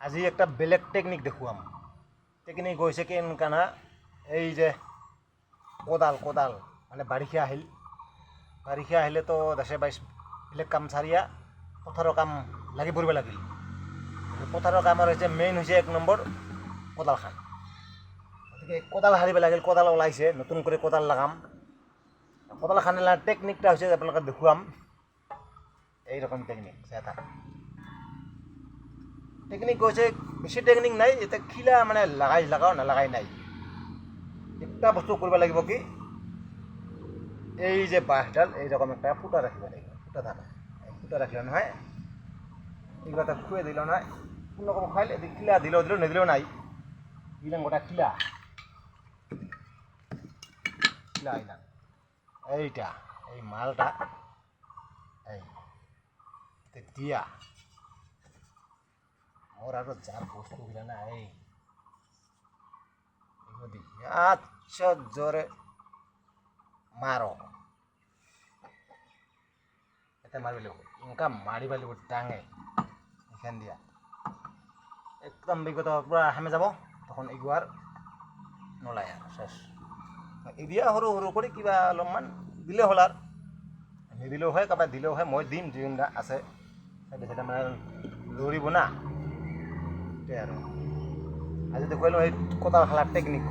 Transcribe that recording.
আজি একটা বেলেগ টেকনিক দেখুৱাম। টেকনিক হৈছে কেনেকুৱা না, এই যে কোদাল মানে বাৰিষা আহিলেতো দেশে বাইছ বেলেগ কাম চাৰিয়া পথাৰৰ কাম লাগি পৰিব লাগিল। পথাৰৰ কামৰ হৈছে মেইন হৈছে 1 নম্বৰ কোদালখান। গতিকে কোদাল সাৰিব লাগিল, কোদাল ওলাইছে, নতুন কৰে কোদাল লাগাম। কোদাল খানাৰ টেকনিকটা হচ্ছে আপনাকে দেখুৱাম। এইরকম টেকনিক টেকনিক হচ্ছে বেশি টেকনিক নাই, এটা খিলা মানে লাগাও না লাগাই নাই। একটা বস্তু করব লাগিব কি, এই যে বাঁশডাল এইরকম একটা ফুটা রাখব লাগিব। ফুটা রাখলে নহয়, এগুলো তো খুঁয়ে দিল না, কোনোরকম খাইলে খিলা দিলেও নিদিলেও নাই। দিলাম গোটা খিলা আইলাম। এইটা এই মালটা এই দিয়া মোর আরো যার বস্তু গিলা না এই আচ্ছা জোরে মারো, এটা মারবি লাগব। ইনকা মারিব লাগিব টাঙে এখান দিয়া একদম বিগত পুরা হামে যাব, তখন এগুয়ার নলাই আর শেষ। এদিয়া সরু সরু করে কিবা অলপমান দিলে হল আর, নিদিলেও হয়, কাৰোবাৰ দিলেও হয়। মই দিম যোনটা আছে সেটা মানে লৰিব না। সেইটোৱে আৰু আজি দেখুৱালোঁ এই কোদাল খালাৰ টেকনিক।